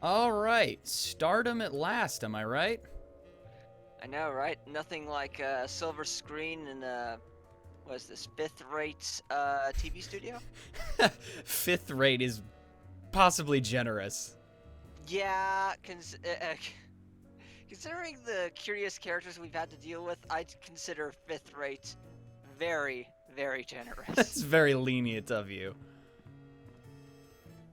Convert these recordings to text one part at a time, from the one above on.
All right, stardom at last, am I right? I know, right? Nothing like a silver screen and what is this, fifth-rate TV studio? Fifth rate is possibly generous. Yeah, considering the curious characters we've had to deal with, I'd consider fifth-rate very, very That's generous. very lenient of you.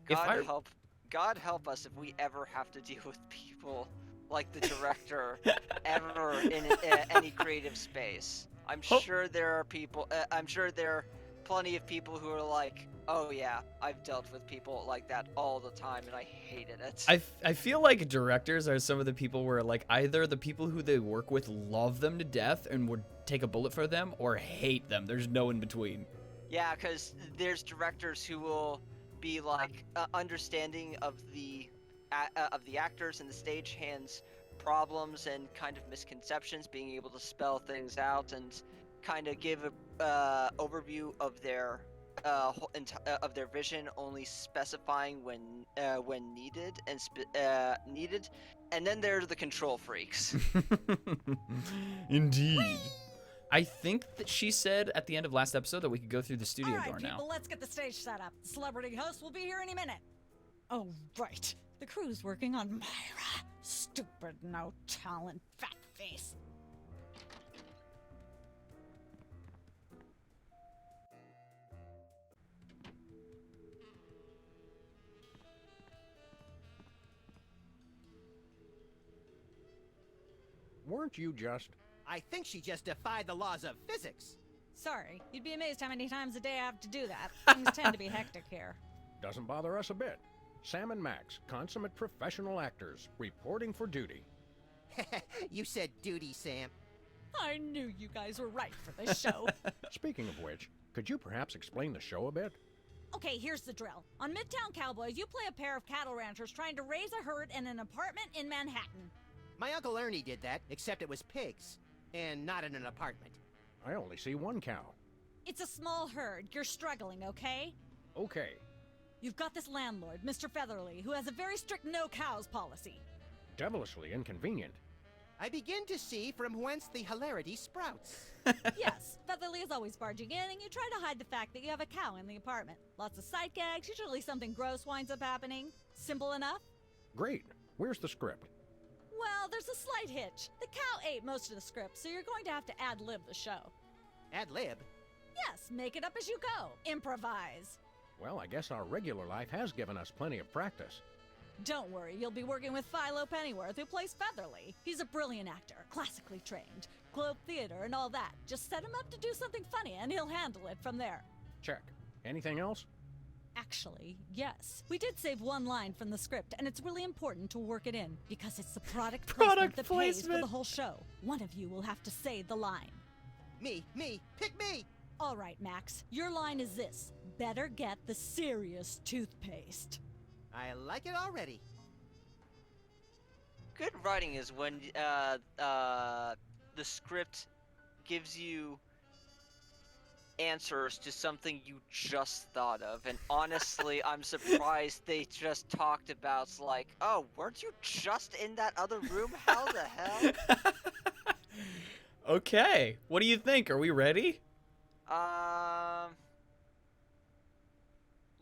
If God I help, God help us if we ever have to deal with people like the director ever in any creative space. I'm hope sure there are people. I'm sure there are plenty of people who are like, "Oh yeah, I've dealt with people like that all the time, and I hated it." I feel like directors are some of the people where like either the people who they work with love them to death and would take a bullet for them or hate them. There's no in between. Yeah, because there's directors who will be like understanding of the actors and the stagehands' problems and kind of misconceptions, being able to spell things out and kind of give a overview of their vision, only specifying when needed. And then there's the control freaks. Indeed. I think that she said at the end of last episode that we could go through the All studio right, door now. people, let's get the stage set up. The celebrity host will be here any minute. Oh, right. The crew's working on Myra. Stupid, no talent, fat face. Weren't you just... I think she just defied the laws of physics. Sorry, you'd be amazed how many times a day I have to do that. Things tend to be hectic here. Doesn't bother us a bit. Sam and Max, consummate professional actors, reporting for duty. You said duty, Sam. I knew you guys were right for this show. Speaking of which, could you perhaps explain the show a bit? Okay, here's the drill. On Midtown Cowboys, you play a pair of cattle ranchers trying to raise a herd in an apartment in Manhattan. My Uncle Ernie did that, except it was pigs. And not in an apartment. I only see one cow. It's a small herd. You're struggling, okay? Okay. You've got this landlord, Mr. Featherly, who has a very strict no cows policy. Devilishly inconvenient. I begin to see from whence the hilarity sprouts. Yes, Featherly is always barging in, and you try to hide the fact that you have a cow in the apartment. Lots of sight gags, usually something gross winds up happening. Simple enough? Great. Where's the script? Well, there's a slight hitch. The cow ate most of the script, so you're going to have to ad-lib the show. Ad-lib? Yes, make it up as you go. Improvise. Well, I guess our regular life has given us plenty of practice. Don't worry, you'll be working with Philo Pennyworth, who plays Featherly. He's a brilliant actor, classically trained, Globe Theater and all that. Just set him up to do something funny, and he'll handle it from there. Check. Anything else? Actually, yes. We did save one line from the script, and it's really important to work it in, because it's the product placement that pays for the whole show. One of you will have to say the line. Me, pick me! All right, Max, your line is this. Better get the serious toothpaste. I like it already. Good writing is when the script gives you answers to something you just thought of, and honestly, I'm surprised they just talked about like, oh, weren't you just in that other room? How the hell? Okay, what do you think? Are we ready?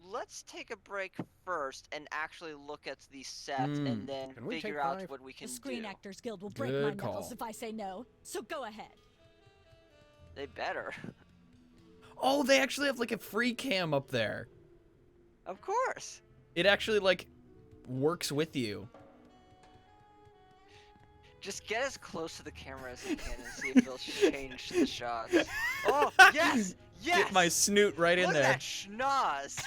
Let's take a break first and actually look at the set and then Can we figure take out 5? what we can The do. Screen Actors Guild will break Good my call. knuckles if I say no, so go ahead. They better. Oh, they actually have like a free cam up there. Of course. It actually like works with you. Just get as close to the camera as you can and see if they'll change the shots. Oh, yes! Yes! Get my snoot right in Look there. at that schnoz!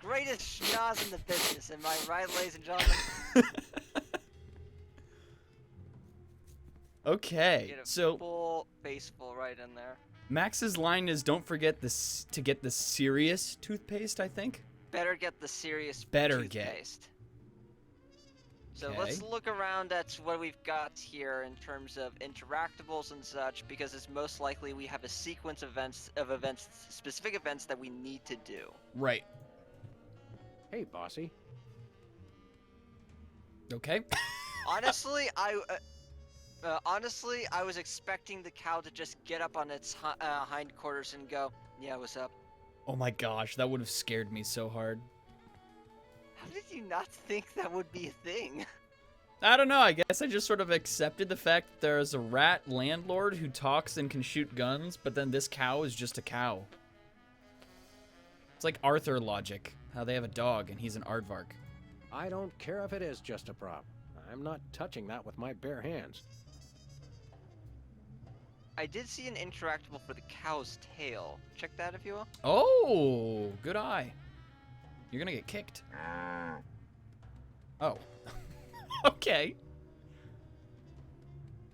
Greatest schnoz in the business, am I right, ladies and gentlemen? Okay, Get a so full faceful right in there. Max's line is don't forget this to get the serious toothpaste, I think. Better get the serious Better toothpaste. So Okay. let's look around at what we've got here in terms of interactables and such, because it's most likely we have a sequence of events, specific events that we need to do. Right. Hey, bossy. Okay. Honestly, I was expecting the cow to just get up on its hindquarters and go, "Yeah, what's up?" Oh my gosh, that would have scared me so hard. How did you not think that would be a thing? I don't know, I guess I just sort of accepted the fact that there's a rat landlord who talks and can shoot guns, but then this cow is just a cow. It's like Arthur logic, how they have a dog and he's an aardvark. I don't care if it is just a prop. I'm not touching that with my bare hands. I did see an interactable for the cow's tail. Check that if you will. Oh, good eye. You're gonna get kicked. Oh. Okay.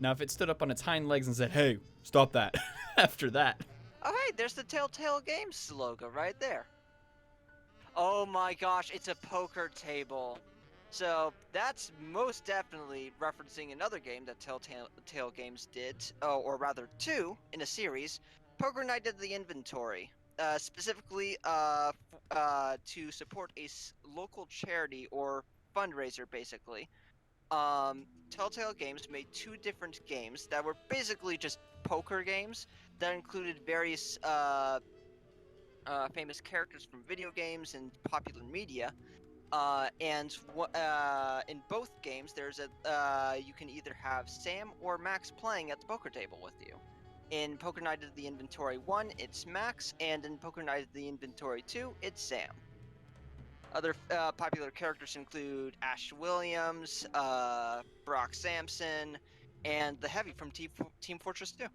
Now if it stood up on its hind legs and said, "Hey, stop that," after that. Oh hey, there's the Telltale Games logo right there. Oh my gosh, it's a poker table. So that's most definitely referencing another game that Telltale Games did, or rather two in a series, Poker Night at the Inventory, specifically to support a local charity or fundraiser, basically. Telltale Games made two different games that were basically just poker games that included various famous characters from video games and popular media. In both games, there's you can either have Sam or Max playing at the poker table with you. In Poker Night at the Inventory 1, it's Max, and in Poker Night at the Inventory 2, it's Sam. Other popular characters include Ash Williams, Brock Sampson, and the Heavy from Team Fortress 2.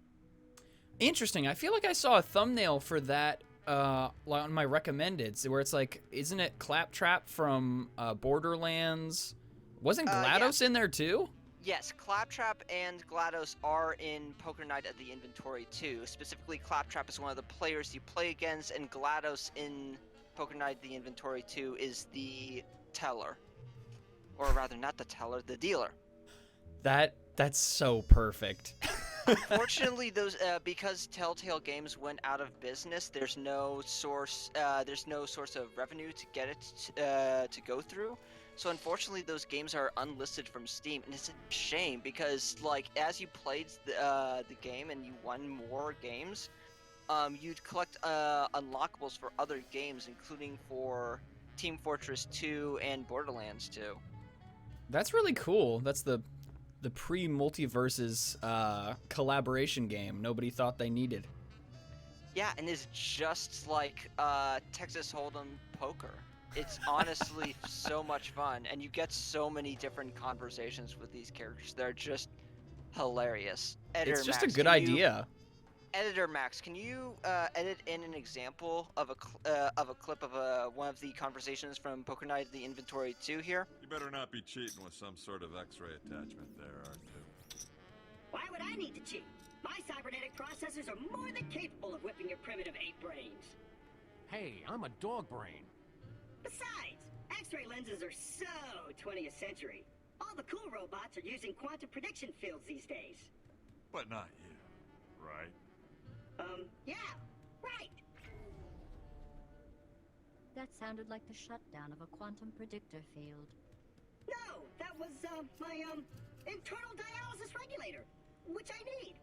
Interesting. I feel like I saw a thumbnail for that on my recommendeds, where it's like, isn't it Claptrap from Borderlands? Wasn't GLaDOS in there too? Yes, Claptrap and GLaDOS are in Poker Night at the Inventory 2. Specifically, Claptrap is one of the players you play against, and GLaDOS in Poker Night at the Inventory 2 is the teller. Or rather, not the teller, the dealer. That's so perfect. Unfortunately, those because Telltale Games went out of business, there's no source of revenue to get it to go through. So unfortunately, those games are unlisted from Steam, and it's a shame because, like, as you played the game and you won more games, you'd collect unlockables for other games, including for Team Fortress 2 and Borderlands 2. That's really cool. That's the pre-multiverses collaboration game nobody thought they needed. Yeah, and it's just like Texas Hold'em poker. It's honestly so much fun, and you get so many different conversations with these characters. They're just hilarious. It's just a good idea. Editor Max, can you edit in an example of a clip of one of the conversations from Poker Night at the Inventory 2 here? You better not be cheating with some sort of X-ray attachment there, R2. Why would I need to cheat? My cybernetic processors are more than capable of whipping your primitive ape brains. Hey, I'm a dog brain. Besides, X-ray lenses are so 20th century. All the cool robots are using quantum prediction fields these days. But not you, right? Yeah, right. That sounded like the shutdown of a quantum predictor field. No, that was, my, internal dialysis regulator, which I need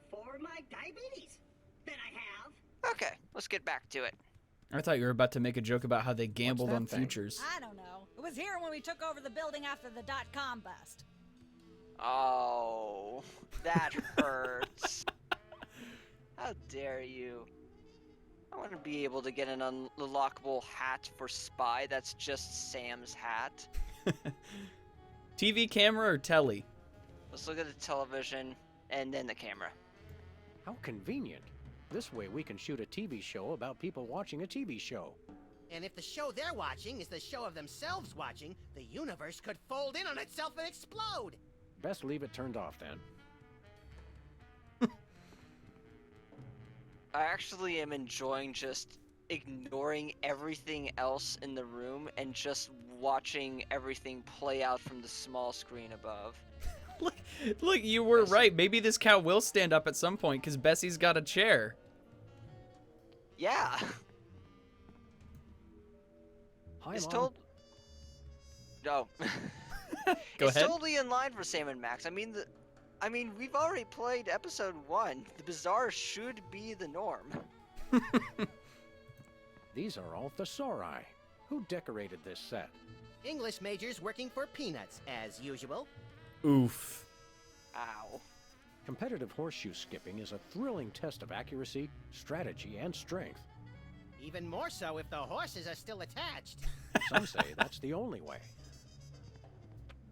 for my diabetes that I have. Okay, let's get back to it. I thought you were about to make a joke about how they gambled that on thing? futures. I don't know. It was here when we took over the building after the .com bust. Oh, that hurts. How dare you? I want to be able to get an unlockable hat for Spy that's just Sam's hat. TV camera or telly? Let's look at the television and then the camera. How convenient. This way we can shoot a TV show about people watching a TV show. And if the show they're watching is the show of themselves watching, the universe could fold in on itself and explode. Best leave it turned off then. I actually am enjoying just ignoring everything else in the room and just watching everything play out from the small screen above. Look, you were right. Maybe this cow will stand up at some point because Bessie's got a chair. Yeah. Hi, Is Mom. No. Go It's ahead. totally in line for Sam and Max. I mean, we've already played episode 1. The bizarre should be the norm. These are all thesauri. Who decorated this set? English majors working for peanuts, as usual. Oof. Ow. Competitive horseshoe skipping is a thrilling test of accuracy, strategy, and strength. Even more so if the horses are still attached. Some say that's the only way.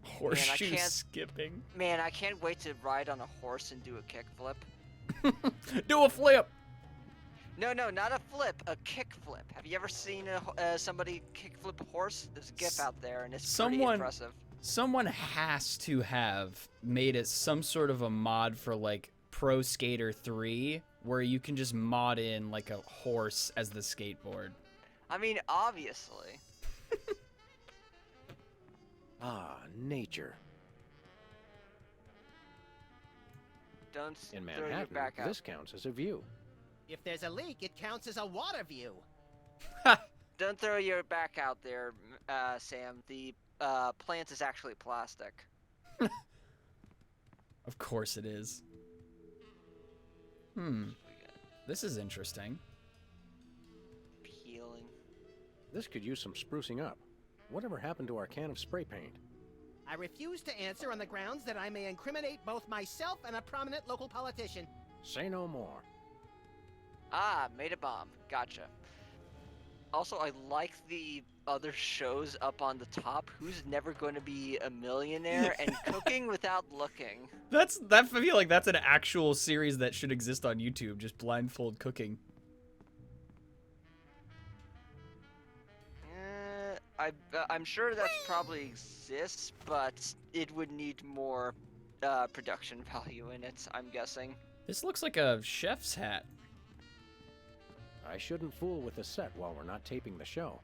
Horseshoe can't- skipping. Man, I can't wait to ride on a horse and do a kickflip. Do a flip. No, not a flip, a kickflip. Have you ever seen somebody kickflip a horse? There's a GIF out there, and it's pretty impressive. Someone has to have made it some sort of a mod for like Pro Skater 3 where you can just mod in like a horse as the skateboard. I mean, obviously. Ah, nature. Don't In throw your Manhattan, back out. this counts as a view. If there's a leak, it counts as a water view. Don't throw your back out there, Sam. The plant is actually plastic. Of course it is. This is interesting. Peeling. This could use some sprucing up. Whatever happened to our can of spray paint? I refuse to answer on the grounds that I may incriminate both myself and a prominent local politician. Say no more. Ah, made a bomb. Gotcha. Also, I like the other shows up on the top. Who's never going to be a millionaire and cooking without looking? I feel like that's an actual series that should exist on YouTube, just blindfold cooking. I'm sure that probably exists, but it would need more production value in it, I'm guessing. This looks like a chef's hat. I shouldn't fool with the set while we're not taping the show.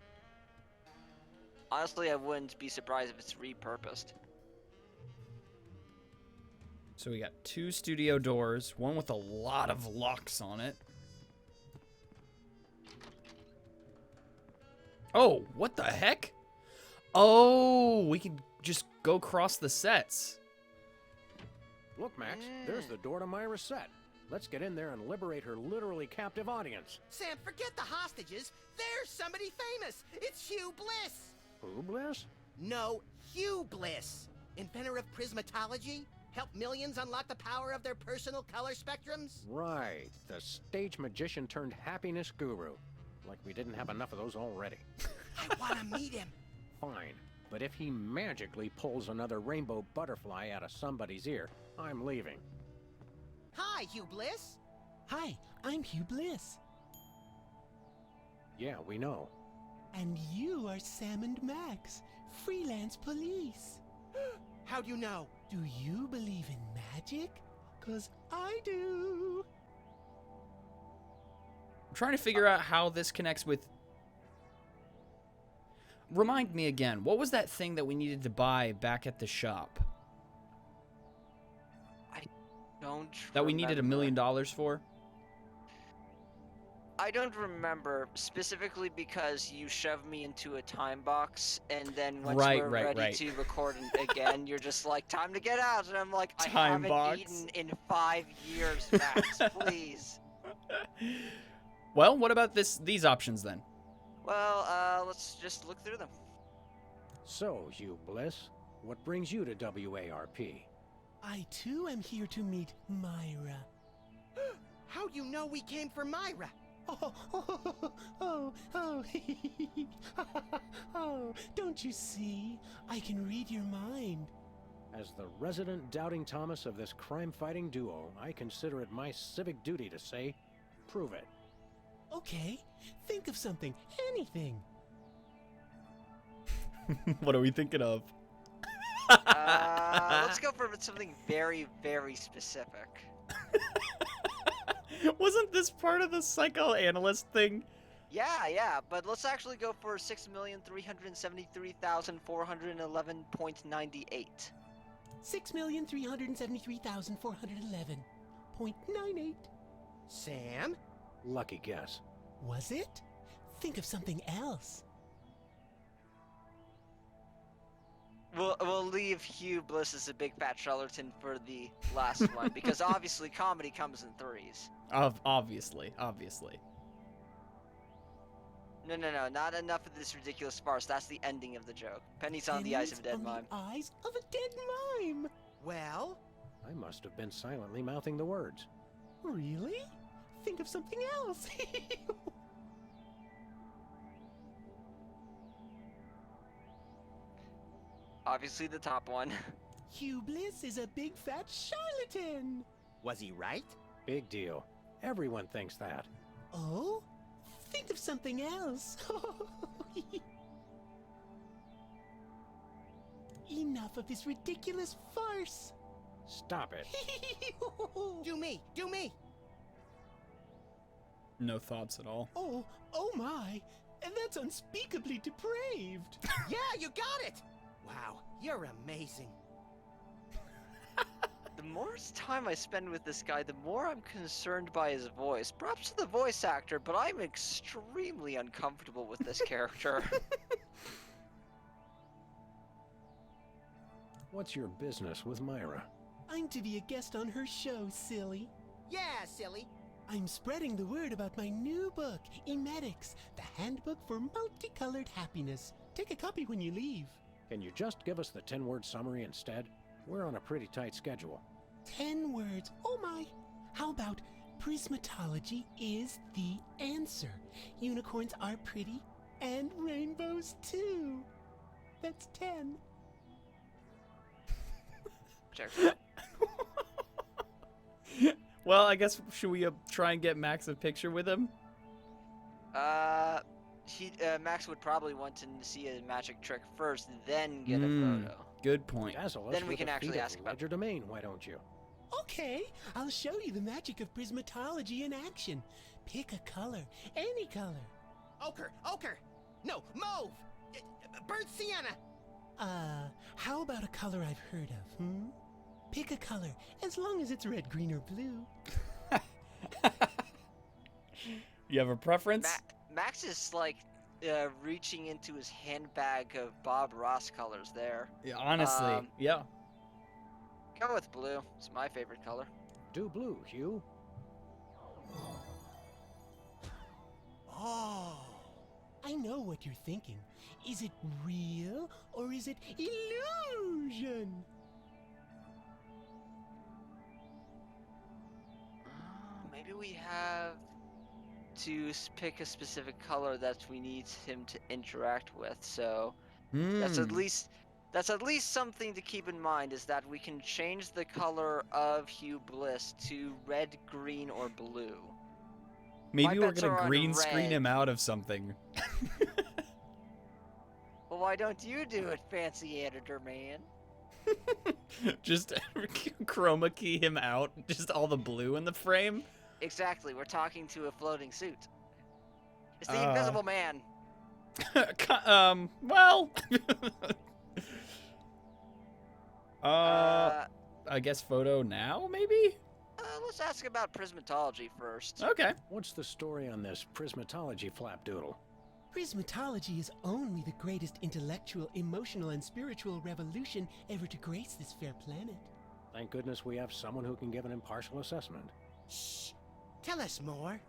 Honestly, I wouldn't be surprised if it's repurposed. So we got 2 studio doors, one with a lot of locks on it. Oh, what the heck? Oh, we can just go across the sets. Look, Max, there's the door to Myra's set. Let's get in there and liberate her literally captive audience. Sam, forget the hostages. There's somebody famous. It's Hugh Bliss. Who, Bliss? No, Hugh Bliss. Inventor of prismatology. Helped millions unlock the power of their personal color spectrums. Right, the stage magician turned happiness guru. Like we didn't have enough of those already. I want to meet him. Fine, but if he magically pulls another rainbow butterfly out of somebody's ear, I'm leaving. Hi, Hugh Bliss. Hi, I'm Hugh Bliss. Yeah, we know. And you are Sam and Max, freelance police. How do you know? Do you believe in magic? 'Cause I do. I'm trying to figure out how this connects with... Remind me again, what was that thing that we needed to buy back at the shop? Don't That we needed $1 million for? I don't remember, specifically because you shoved me into a time box, and then once we're ready to record again, you're just like, time to get out, and I'm like, I haven't eaten in 5 years, Max, please. Well, what about these options then? Well, let's just look through them. So, Hugh Bliss, what brings you to WARP? I too am here to meet Myra. How do you know we came for Myra? Oh, don't you see? I can read your mind. As the resident doubting Thomas of this crime-fighting duo, I consider it my civic duty to say, prove it. Okay, think of something, anything. What are we thinking of? Let's go for something very, very specific. Wasn't this part of the psychoanalyst thing? Yeah, but let's actually go for 6,373,411.98. 6,373,411.98. Sam? Lucky guess. Was it? Think of something else. We'll leave Hugh Bliss as a big fat charlatan for the last one because obviously comedy comes in threes. Obviously. No, not enough of this ridiculous farce. That's the ending of the joke. Pennies on the eyes of a dead mime. On the eyes of a dead mime. Well, I must have been silently mouthing the words. Really? Think of something else. Obviously the top one. Hugh Bliss is a big fat charlatan. was he right? Big deal. Everyone thinks that. Oh? Think of something else. Enough of this ridiculous farce. Stop it. Do me! Do me! No thoughts at all. Oh my. And that's unspeakably depraved. Yeah, you got it! Wow, you're amazing. The more time I spend with this guy, the more I'm concerned by his voice. Props to the voice actor, but I'm extremely uncomfortable with this character. What's your business with Myra? I'm to be a guest on her show, silly. Yeah, silly. I'm spreading the word about my new book, Emetics, the handbook for multicolored happiness. Take a copy when you leave. Can you just give us the 10-word summary instead? We're on a pretty tight schedule. 10 words. Oh my. How about prismatology is the answer? Unicorns are pretty, and rainbows too. That's 10. Check. Well, I guess should we try and get Max a picture with him? Max would probably want to see a magic trick first, then get a photo. Good point. Dazzle us Then we with can a actually feat of ask about- ledger domain, why don't you? Okay, I'll show you the magic of prismatology in action. Pick a color, any color. Ochre! No, mauve! Burnt sienna! How about a color I've heard of, Pick a color, as long as it's red, green, or blue. You have a preference? Max is like reaching into his handbag of Bob Ross colors there. Yeah, honestly, yeah. Go with blue. It's my favorite color. Do blue, Hugh. Oh, I know what you're thinking. Is it real or is it illusion? Maybe we have to pick a specific color that we need him to interact with. So that's at least something to keep in mind, is that we can change the color of Hugh Bliss to red, green, or blue. Maybe My we're bets gonna are on green screen red. him out of something. Well, why don't you do it, fancy editor man? Just chroma key him out. Just all the blue in the frame. Exactly, we're talking to a floating suit. It's the Invisible Man. Well. I guess photo now, maybe? Let's ask about prismatology first. Okay. What's the story on this prismatology flapdoodle? Prismatology is only the greatest intellectual, emotional, and spiritual revolution ever to grace this fair planet. Thank goodness we have someone who can give an impartial assessment. Shh! Tell us more.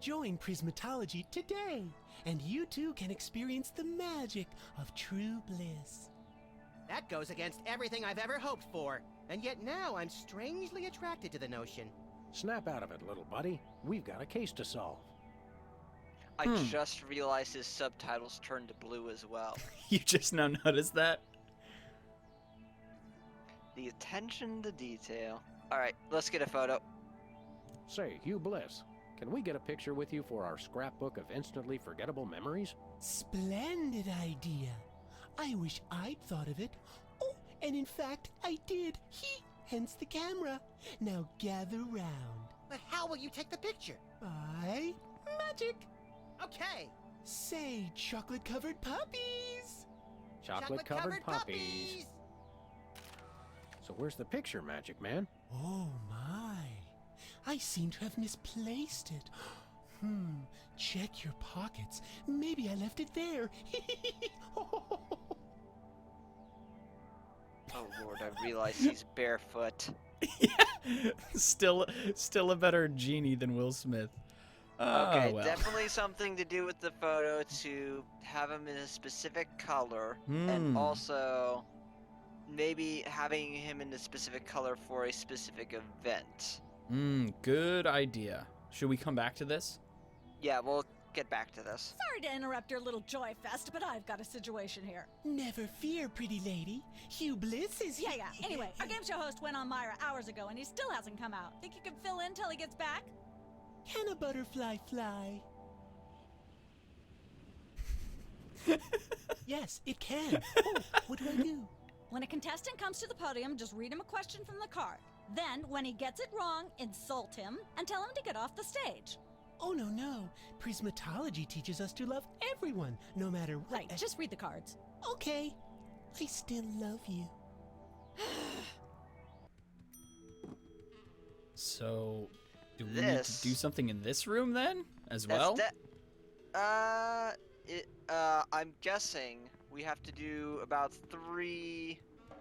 Join Prismatology today, and you too can experience the magic of true bliss. That goes against everything I've ever hoped for, and yet now I'm strangely attracted to the notion. Snap out of it, little buddy. We've got a case to solve. I just realized his subtitles turned to blue as well. You just now noticed that? The attention to detail. Alright, let's get a photo. Say, Hugh Bliss, can we get a picture with you for our scrapbook of instantly forgettable memories? Splendid idea. I wish I'd thought of it. Oh, and in fact, I did. Hence the camera. Now gather round. But how will you take the picture? By magic. Okay. Say, chocolate-covered puppies. Chocolate-covered puppies. So where's the picture, Magic Man? Oh my. I seem to have misplaced it. Check your pockets. Maybe I left it there. Oh lord, I realize he's barefoot. Yeah. Still a better genie than Will Smith. Okay, Well. definitely something to do with the photo to have him in a specific color, and also maybe having him in a specific color for a specific event. Good idea. Should we come back to this? Yeah, we'll get back to this. Sorry to interrupt your little joy fest, but I've got a situation here. Never fear, pretty lady. Hugh Bliss is Yeah. Anyway, our game show host went on Myra hours ago, and he still hasn't come out. Think you can fill in till he gets back? Can a butterfly fly? Yes, it can. Oh, what do I do? When a contestant comes to the podium, just read him a question from the card. Then, when he gets it wrong, insult him and tell him to get off the stage. Oh, no. Prismatology teaches us to love everyone, no matter what. Right, just read the cards. Okay. I still love you. So, do we need to do something in this room then, as That's well? I'm guessing we have to do about 3,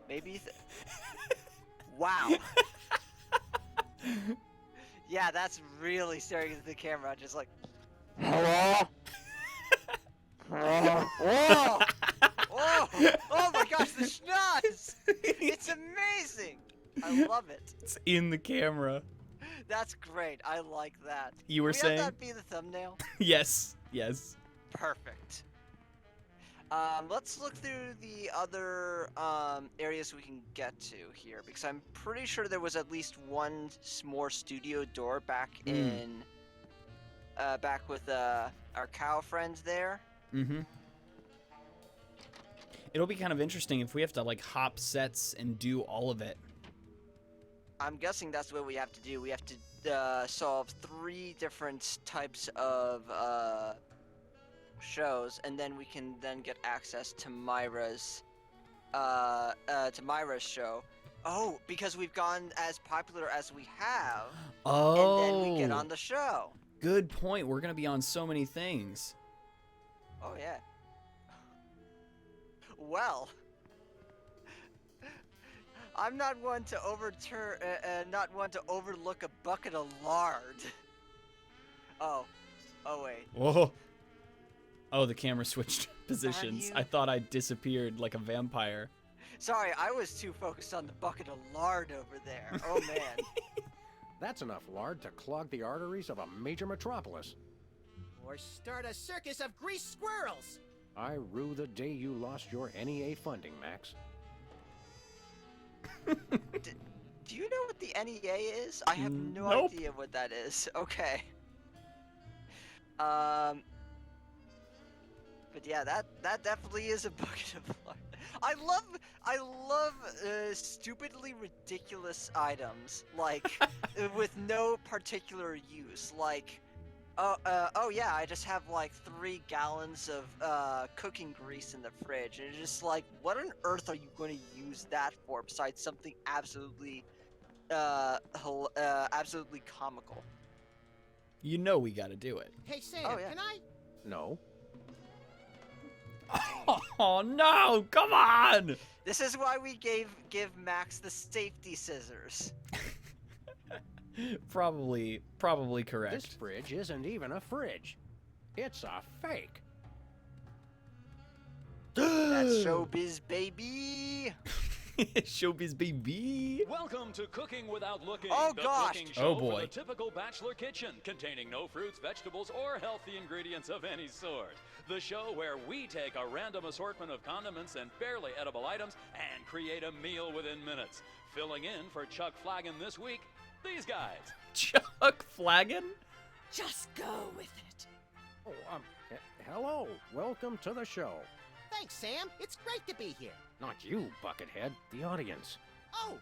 maybe. Wow. Yeah, that's really staring at the camera, just like. Hello. Whoa! Oh my gosh, the schnoz! It's amazing. I love it. It's in the camera. That's great. I like that. You were Can we saying? have that be the thumbnail? Yes. Perfect. Let's look through the other areas we can get to here, because I'm pretty sure there was at least one more studio door back in, back with our cow friends there. It'll be kind of interesting if we have to like hop sets and do all of it. I'm guessing that's what we have to do. We have to solve 3 different types of shows, and then we can then get access to Myra's show. Oh, because we've gone as popular as we have. Oh. And then we get on the show. Good point. We're gonna be on so many things. Oh yeah. Well, I'm not one to overlook a bucket of lard. Oh wait. Whoa. Oh, the camera switched positions. you- I thought I disappeared like a vampire. Sorry, I was too focused on the bucket of lard over there. Oh man. That's enough lard to clog the arteries of a major metropolis. Or start a circus of greased squirrels. I rue the day you lost your NEA funding, Max. Do you know what the NEA is? I have no Nope. idea what that is. Okay. But yeah, that definitely is a bucket of lard. I love stupidly ridiculous items like with no particular use. Like, oh yeah, I just have like 3 gallons of cooking grease in the fridge, and it's just like, what on earth are you going to use that for besides something absolutely comical? You know we gotta do it. Hey Sam, Oh, yeah. can I? No. Oh no! Come on! This is why we give Max the safety scissors. Probably correct. This fridge isn't even a fridge. It's a fake. That's showbiz, baby. Showbiz baby. Welcome to Cooking Without Looking, Oh, the gosh. cooking show Oh, boy. for the typical bachelor kitchen, containing no fruits, vegetables, or healthy ingredients of any sort. The show where we take a random assortment of condiments and barely edible items and create a meal within minutes. Filling in for Chuck Flagon this week, these guys. Chuck Flagon? Just go with it. Oh, hello. Welcome to the show. Thanks, Sam. It's great to be here. Not you, Buckethead. The audience. Oh,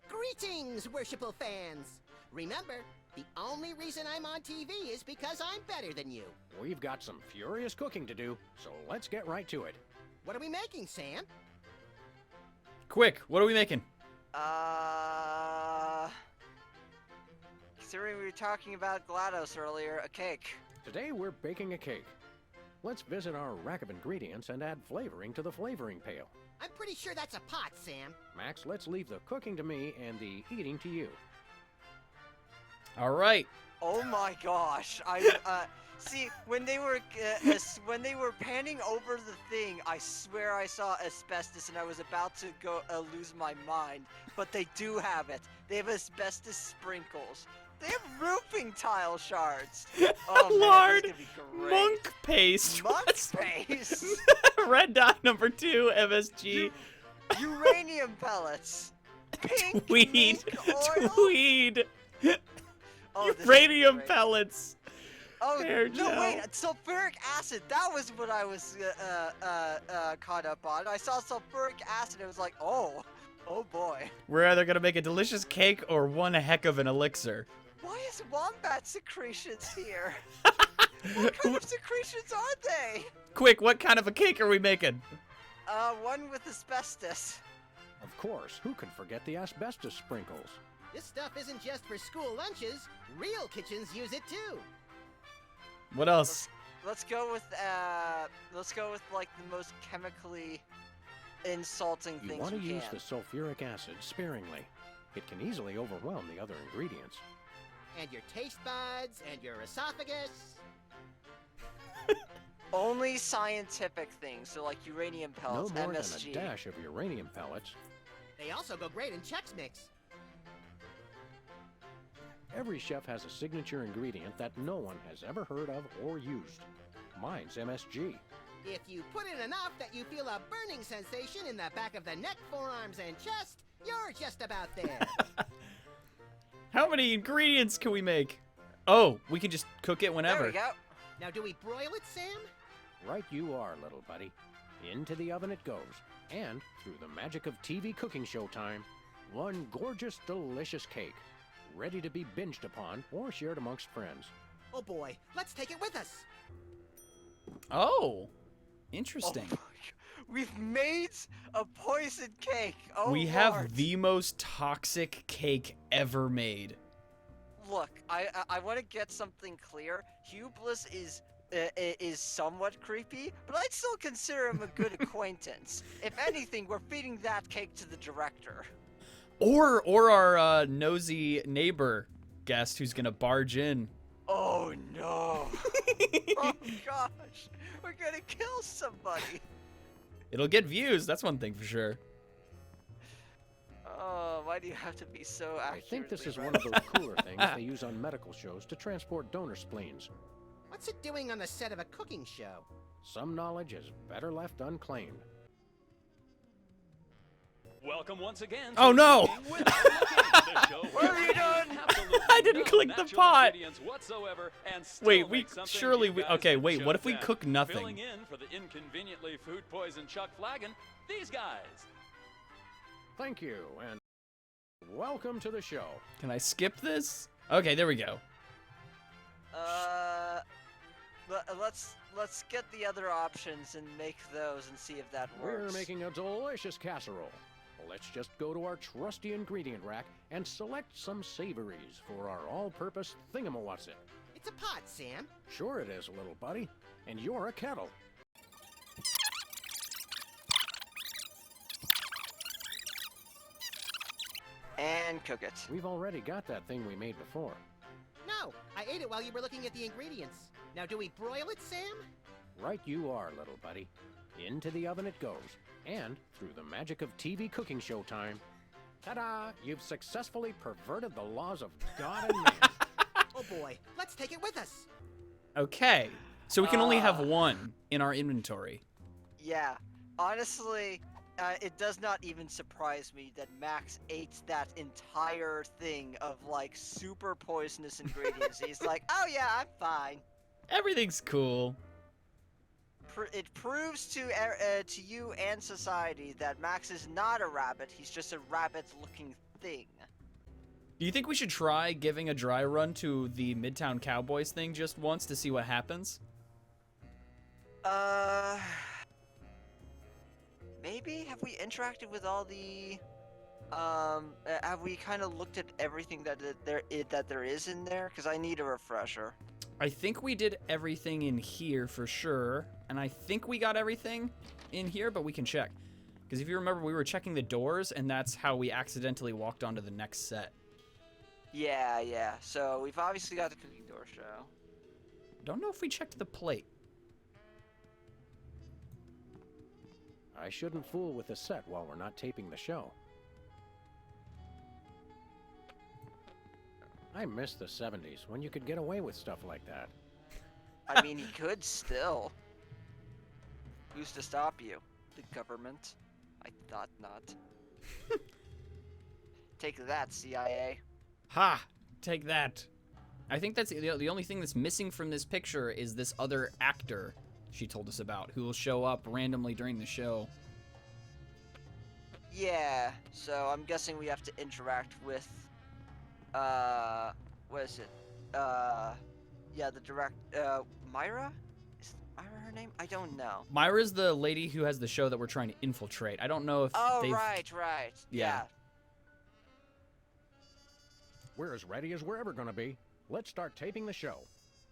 greetings, worshipful fans. Remember, the only reason I'm on TV is because I'm better than you. We've got some furious cooking to do, so let's get right to it. What are we making, Sam? Quick, what are we making? Considering we were talking about GLaDOS earlier, a cake. Today we're baking a cake. Let's visit our rack of ingredients and add flavoring to the flavoring pail. I'm pretty sure that's a pot, Sam. Max, let's leave the cooking to me and the eating to you. All right. Oh my gosh! See, when they were panning over the thing, I swear I saw asbestos and I was about to go lose my mind. But they do have it. They have asbestos sprinkles. They have roofing tile shards. Oh Lord, man, this is gonna be great. monk paste. Monk paste. Red dot number 2, MSG. Uranium pellets. Pink Tweed. mink oil. Tweed. Oh, this is Uranium great. pellets. Oh, Hair no, gel. wait, sulfuric acid. That was what I was caught up on. I saw sulfuric acid. It was like, oh boy. We're either gonna make a delicious cake or one heck of an elixir. Why is wombat secretions here? What kind of secretions are they? Quick, what kind of a cake are we making? One with asbestos. Of course, who could forget the asbestos sprinkles? This stuff isn't just for school lunches. Real kitchens use it too. What else? Let's go with like the most chemically insulting You things want to we use can. the sulfuric acid sparingly. It can easily overwhelm the other ingredients. And your taste buds and your esophagus. Only scientific things, so like uranium No pellets, more MSG. than a dash of uranium pellets. They also go great in Chex Mix. Every chef has a signature ingredient that no one has ever heard of or used. Mine's MSG. If you put in enough that you feel a burning sensation in the back of the neck, forearms, and chest, you're just about there. How many ingredients can we make? Oh, we can just cook it whenever. There we go. Now, do we broil it, Sam? Right you are, little buddy. Into the oven it goes. And, through the magic of TV cooking show time, one gorgeous, delicious cake. Ready to be binged upon or shared amongst friends. Oh boy, let's take it with us. Oh, interesting. Oh my God. We've made a poison cake. Oh, We Lord. have the most toxic cake ever made. Look, I want to get something clear. Hublis is somewhat creepy, but I'd still consider him a good acquaintance. If anything, we're feeding that cake to the director. Or our nosy neighbor guest who's gonna barge in. Oh no! Oh gosh, we're gonna kill somebody. It'll get views, that's one thing for sure. Oh, why do you have to be so I accurately think this is right? one of those cooler things they use on medical shows to transport donor spleens. What's it doing on the set of a cooking show? Some knowledge is better left unclaimed. Welcome once again. Oh, to no! Cooking with Cooking, the show What where are you we doing? absolutely I didn't no click the natural pot. ingredients whatsoever and still Wait, we make something surely you we guys okay, can wait, what choke if we down. cook nothing? Filling in for the inconveniently food poisoned Chuck Flagon, these guys. Thank you, and welcome to the show. Can I skip this? Okay, there we go. Let's get the other options and make those and see if that works. We're making a delicious casserole. Let's just go to our trusty ingredient rack and select some savories for our all-purpose thingamawatsit. It's a pot, Sam. Sure it is, little buddy. And you're a kettle. And cook it. We've already got that thing we made before. No, I ate it while you were looking at the ingredients. Now, do we broil it, Sam? Right you are, little buddy. Into the oven it goes. And, through the magic of TV cooking show time, ta-da! You've successfully perverted the laws of God and man. Oh boy, let's take it with us. Okay. So we can only have one in our inventory. Yeah, honestly, it does not even surprise me that Max ate that entire thing of like super poisonous ingredients. He's like, oh yeah, I'm fine. Everything's cool. It proves to you and society that Max is not a rabbit. He's just a rabbit-looking thing. Do you think we should try giving a dry run to the Midtown Cowboys thing just once to see what happens? Maybe? Have we interacted with all the, have we kind of looked at everything that there is in there? Because I need a refresher. I think we did everything in here for sure, and I think we got everything in here, but we can check. Because if you remember, we were checking the doors, and that's how we accidentally walked onto the next set. Yeah. So we've obviously got the cooking door show. Don't know if we checked the plate. I shouldn't fool with the set while we're not taping the show. I miss the 70s, when you could get away with stuff like that. I mean, he could still. Who's to stop you? The government? I thought not. Take that, CIA. Ha! Take that. I think that's the only thing that's missing from this picture is this other actor she told us about, who will show up randomly during the show. Yeah, so I'm guessing we have to interact with, what is it? Yeah, the Myra? Is Myra her name? I don't know. Myra's the lady who has the show that we're trying to infiltrate. I don't know if they've... right. Yeah. We're as ready as we're ever gonna be. Let's start taping the show.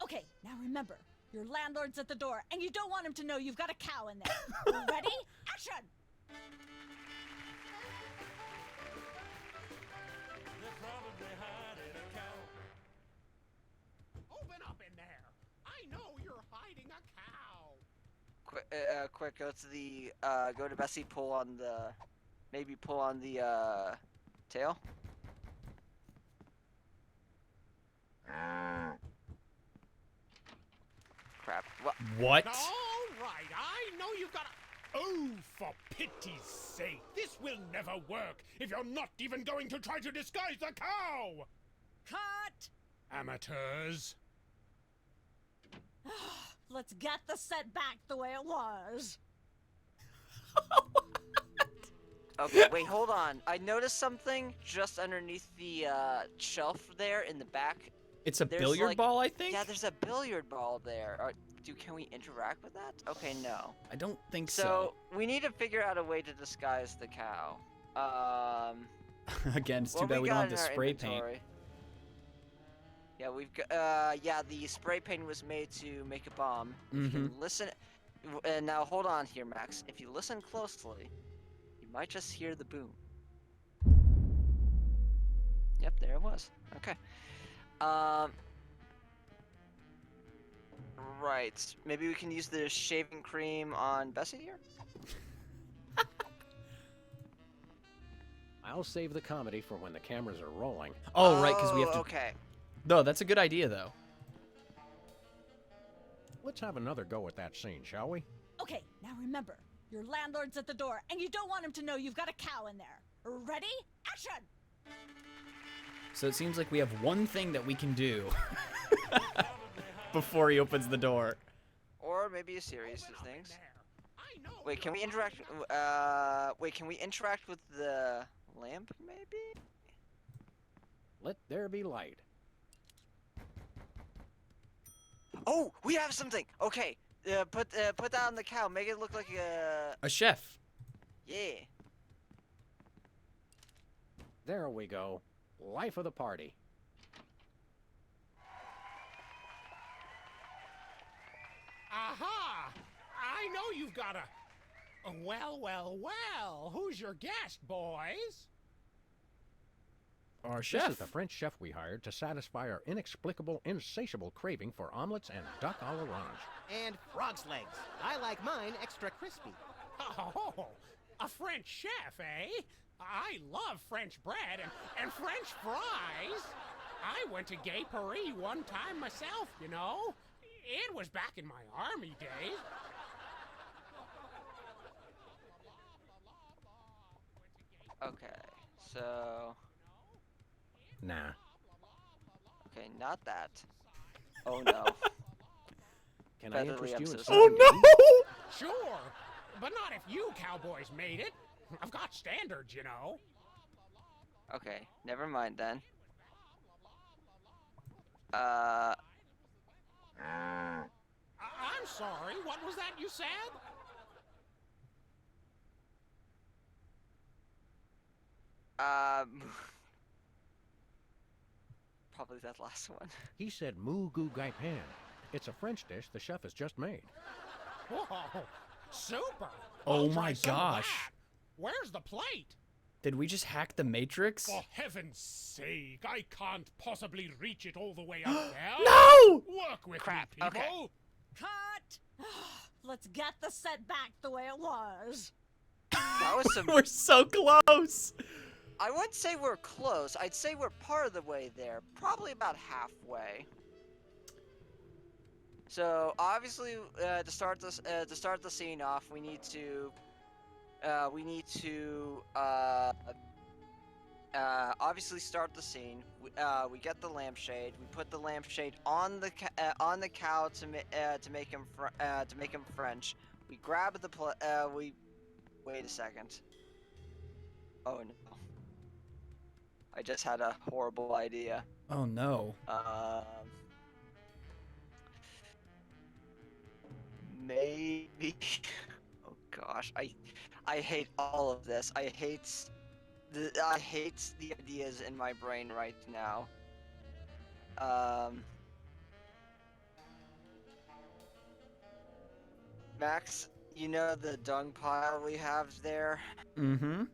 Okay, now remember, your landlord's at the door, and you don't want him to know you've got a cow in there. Ready? Action! Open up in there! I know you're hiding a cow! Quick, go to the, go to Bessie, pull on the tail. Crap. What? All right, I know you've got a... Oh, for pity's sake, this will never work if you're not even going to try to disguise the cow! Cut! Amateurs. Let's get the set back the way it was. Okay, wait, hold on. I noticed something just underneath the shelf there in the back. It's a There's billiard like- ball, I think? Yeah, there's a billiard ball there. Can we interact with that? Okay, no. I don't think So we need to figure out a way to disguise the cow. Again, it's too what bad we don't got have the in our spray paint. inventory? Yeah, we've got. Yeah, the spray paint was made to make a bomb. If you can listen, and now hold on here, Max. If you listen closely, you might just hear the boom. Yep, there it was. Okay. Right. Maybe we can use the shaving cream on Bessie here? I'll save the comedy for when the cameras are rolling. Oh, right, because we have to... Okay. No, that's a good idea, though. Let's have another go at that scene, shall we? Okay, now remember, your landlord's at the door, and you don't want him to know you've got a cow in there. Ready? Action! So it seems like we have one thing that we can do before he opens the door. Or maybe a series of things. Wait, can we interact? Wait, can we interact with the lamp? Maybe. Let there be light. Oh, we have something. Okay, put that on the cow. Make it look like A chef. Yeah. There we go. Life of the party. Aha! I know you've got a... Well, who's your guest, boys? Our This chef. is the French chef we hired to satisfy our inexplicable, insatiable craving for omelets and duck à l'orange. And frog's legs. I like mine extra crispy. Oh, a French chef, eh? I love French bread and French fries. I went to Gay Paris one time myself, you know. It was back in my army days. Okay, so. Nah. Okay, not that. Oh no. Can I Featherly, interest I'm you so in sorry. something to eat? Sure, but not if you cowboys made it. I've got standards, you know. Okay, never mind then. I'm sorry, what was that you said? Probably that last one. He said moo goo gai pan. It's a French dish the chef has just made. Whoa, super! Oh I'll try my some of gosh. that. Where's the plate? Did we just hack the Matrix? For heaven's sake, I can't possibly reach it all the way up there. No! Work with Crap, me, people. okay. Cut! Let's get the set back the way it was. That was some. We're so close. I wouldn't say we're close. I'd say we're part of the way there. Probably about halfway. So obviously, to start the scene off, we need to obviously start the scene. We get the lampshade. We put the lampshade on the cow to make him French. We grab the wait a second. Oh no! I just had a horrible idea. Oh no. Maybe. Oh gosh, I hate all of this. I hate the ideas in my brain right now. Max, you know the dung pile we have there? Mm-hmm.